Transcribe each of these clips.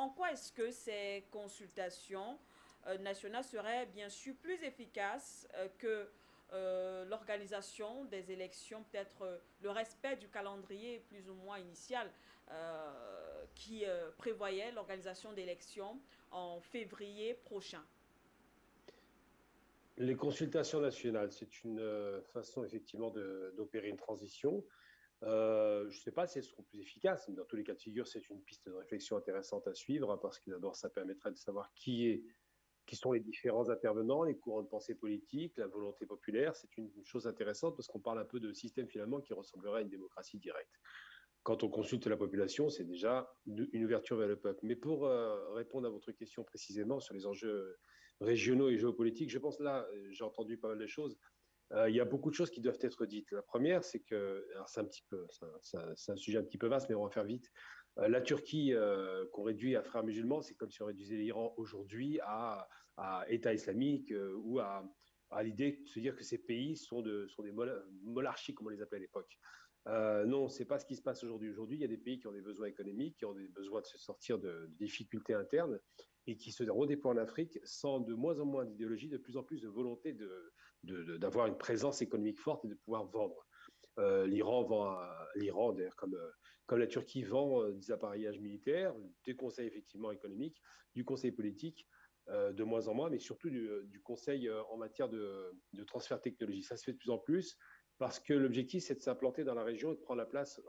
en quoi est-ce que ces consultations nationales seraient bien sûr plus efficaces que l'organisation des élections, peut-être le respect du calendrier plus ou moins initial qui prévoyait l'organisation d'élections en février prochain? Les consultations nationales, c'est une façon effectivement d'opérer une transition. Je ne sais pas si elles seront plus efficaces, mais dans tous les cas de figure, c'est une piste de réflexion intéressante à suivre, hein, parce que d'abord, ça permettrait de savoir qui sont les différents intervenants, les courants de pensée politique, la volonté populaire. C'est une chose intéressante parce qu'on parle un peu de système finalement qui ressemblerait à une démocratie directe. Quand on consulte la population, c'est déjà une ouverture vers le peuple. Mais pour répondre à votre question précisément sur les enjeux régionaux et géopolitiques, je pense là, j'ai entendu pas mal de choses. Il y a beaucoup de choses qui doivent être dites. La première, c'est que, alors c'est un petit peu, c'est un sujet un petit peu vaste, mais on va faire vite. La Turquie, qu'on réduit à frères musulmans, c'est comme si on réduisait l'Iran aujourd'hui à État islamique à l'idée de se dire que ces pays sont des monarchies, comme on les appelait à l'époque. Non, c'est pas ce qui se passe aujourd'hui. Aujourd'hui, il y a des pays qui ont des besoins économiques, qui ont des besoins de se sortir de difficultés internes et qui se redéploient en Afrique sans de moins en moins d'idéologie, de plus en plus de volonté d'avoir une présence économique forte et de pouvoir vendre. L'Iran vend l'Iran, d'ailleurs, comme la Turquie vend des appareillages militaires, des conseils effectivement économiques, du conseil politique, de moins en moins, mais surtout du conseil en matière de transfert technologique. Ça se fait de plus en plus parce que l'objectif, c'est de s'implanter dans la région et de prendre la place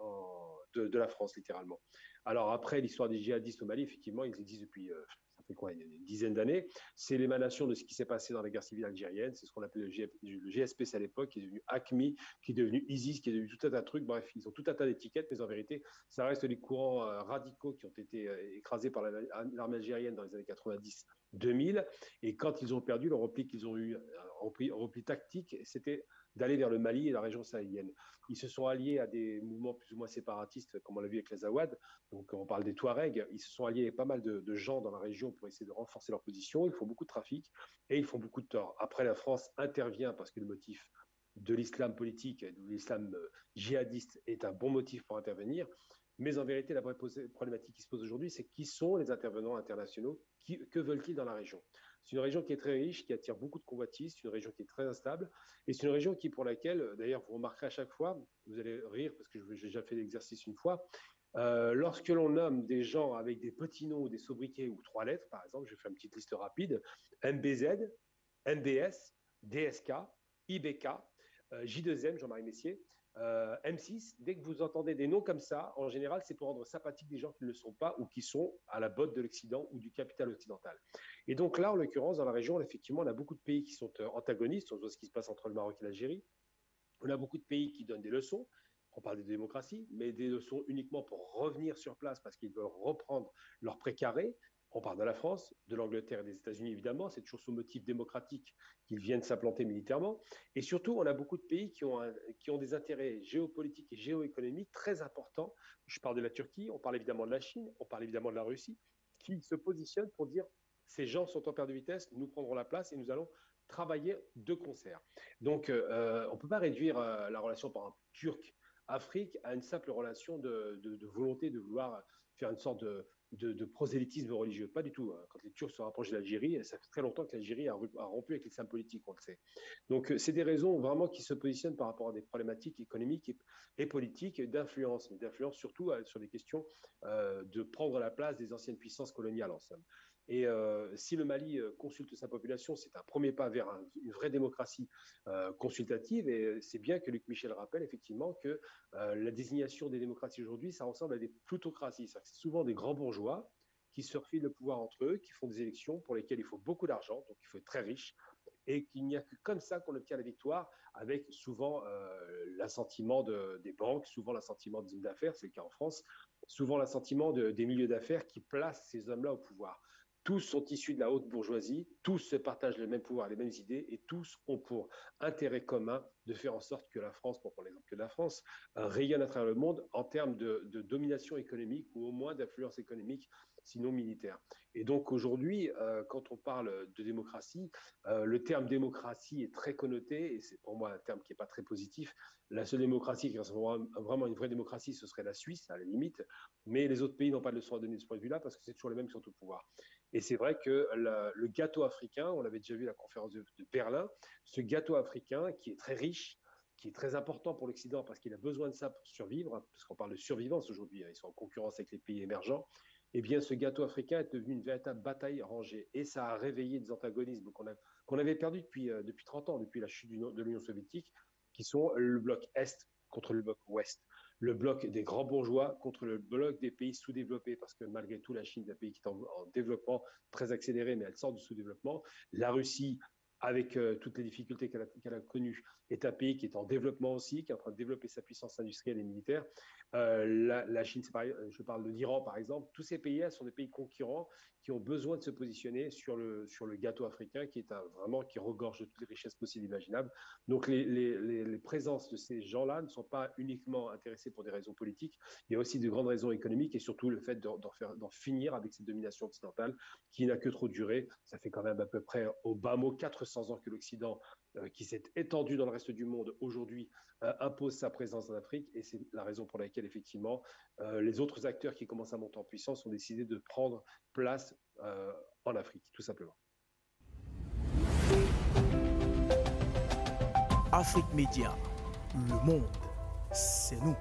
de la France, littéralement. Alors après, l'histoire des djihadistes au Mali, effectivement, ils existent depuis, ça fait quoi, une dizaine d'années. C'est l'émanation de ce qui s'est passé dans la guerre civile algérienne. C'est ce qu'on appelait le GSPC à l'époque, qui est devenu ACMI, qui est devenu ISIS, qui est devenu tout un tas de trucs. Bref, ils ont tout un tas d'étiquettes, mais en vérité, ça reste les courants radicaux qui ont été écrasés par l'armée algérienne dans les années 90-2000. Et quand ils ont perdu, le repli qu'ils ont eu, un repli tactique, c'était d'aller vers le Mali et la région sahélienne. Ils se sont alliés à des mouvements plus ou moins séparatistes, comme on l'a vu avec les Awad. Donc, on parle des Touaregs. Ils se sont alliés avec pas mal de gens dans la région pour essayer de renforcer leur position. Ils font beaucoup de trafic et ils font beaucoup de tort. Après, la France intervient parce que le motif de l'islam politique, de l'islam djihadiste est un bon motif pour intervenir. Mais en vérité, la vraie problématique qui se pose aujourd'hui, c'est qui sont les intervenants internationaux, que veulent-ils dans la région? C'est une région qui est très riche, qui attire beaucoup de convoitises, c'est une région qui est très instable, et c'est une région qui, pour laquelle, d'ailleurs, vous remarquerez à chaque fois, vous allez rire parce que j'ai déjà fait l'exercice une fois, lorsque l'on nomme des gens avec des petits noms ou des sobriquets ou trois lettres, par exemple, je fais une petite liste rapide, MBZ, MBS, DSK, IBK, J2M, Jean-Marie Messier, M6, dès que vous entendez des noms comme ça, en général, c'est pour rendre sympathique des gens qui ne le sont pas ou qui sont à la botte de l'Occident ou du capital occidental. Et donc là, en l'occurrence, dans la région, effectivement, on a beaucoup de pays qui sont antagonistes. On voit ce qui se passe entre le Maroc et l'Algérie. On a beaucoup de pays qui donnent des leçons. On parle de démocratie, mais des leçons uniquement pour revenir sur place parce qu'ils veulent reprendre leur précaré. On parle de la France, de l'Angleterre et des États-Unis, évidemment. C'est toujours sous motif démocratique qu'ils viennent s'implanter militairement. Et surtout, on a beaucoup de pays qui ont des intérêts géopolitiques et géoéconomiques très importants. Je parle de la Turquie, on parle évidemment de la Chine, on parle évidemment de la Russie, qui se positionnent pour dire ces gens sont en perte de vitesse, nous prendrons la place et nous allons travailler de concert. Donc, on ne peut pas réduire la relation, par exemple, Turc-Afrique à une simple relation de volonté de vouloir faire une sorte de prosélytisme religieux. Pas du tout. Quand les Turcs se rapprochent de l'Algérie, ça fait très longtemps que l'Algérie a rompu avec l'islam politique, on le sait. Donc, c'est des raisons vraiment qui se positionnent par rapport à des problématiques économiques et politiques d'influence, mais d'influence surtout sur des questions de prendre la place des anciennes puissances coloniales, en somme. Et si le Mali consulte sa population, c'est un premier pas vers une vraie démocratie consultative. Et c'est bien que Luc Michel rappelle effectivement que la désignation des démocraties aujourd'hui, ça ressemble à des plutocraties. C'est souvent des grands bourgeois qui se refilent le pouvoir entre eux, qui font des élections pour lesquelles il faut beaucoup d'argent, donc il faut être très riche, et qu'il n'y a que comme ça qu'on obtient la victoire, avec souvent l'assentiment des banques, souvent l'assentiment des hommes d'affaires, c'est le cas en France, souvent l'assentiment des milieux d'affaires qui placent ces hommes-là au pouvoir. Tous sont issus de la haute bourgeoisie, tous se partagent les mêmes pouvoirs, les mêmes idées, et tous ont pour intérêt commun de faire en sorte que la France, pour prendre l'exemple que de la France, rayonne à travers le monde en termes de domination économique ou au moins d'influence économique sinon militaire. Et donc aujourd'hui, quand on parle de démocratie, le terme démocratie est très connoté, et c'est pour moi un terme qui n'est pas très positif. La seule démocratie qui ressemblerait vraiment une vraie démocratie, ce serait la Suisse, à la limite, mais les autres pays n'ont pas de leçon à donner de ce point de vue-là, parce que c'est toujours les mêmes qui sont au pouvoir. Et c'est vrai que le gâteau africain, on l'avait déjà vu à la conférence de Berlin, ce gâteau africain qui est très riche, qui est très important pour l'Occident parce qu'il a besoin de ça pour survivre, parce qu'on parle de survivance aujourd'hui, ils sont en concurrence avec les pays émergents, eh bien ce gâteau africain est devenu une véritable bataille rangée. Et ça a réveillé des antagonismes qu'on avait perdus depuis 30 ans, depuis la chute de l'Union soviétique, qui sont le bloc Est contre le bloc Ouest, le bloc des grands bourgeois contre le bloc des pays sous-développés, parce que malgré tout, la Chine est un pays qui est en développement très accéléré, mais elle sort du sous-développement. La Russie, avec toutes les difficultés qu'elle a connues, est un pays qui est en développement aussi, qui est en train de développer sa puissance industrielle et militaire. La Chine, c'est pareil, je parle de l'Iran par exemple. Tous ces pays-là sont des pays concurrents qui ont besoin de se positionner sur le gâteau africain qui est vraiment qui regorge de toutes les richesses possibles et imaginables. Donc les présences de ces gens-là ne sont pas uniquement intéressés pour des raisons politiques, il y a aussi de grandes raisons économiques et surtout le fait d'en finir avec cette domination occidentale qui n'a que trop duré. Ça fait quand même à peu près au bas mot 400 ans que l'Occident qui s'est étendu dans le reste du monde aujourd'hui impose sa présence en Afrique et c'est la raison pour laquelle effectivement les autres acteurs qui commencent à monter en puissance ont décidé de prendre place en Afrique, tout simplement. Afrique Média, le monde, c'est nous.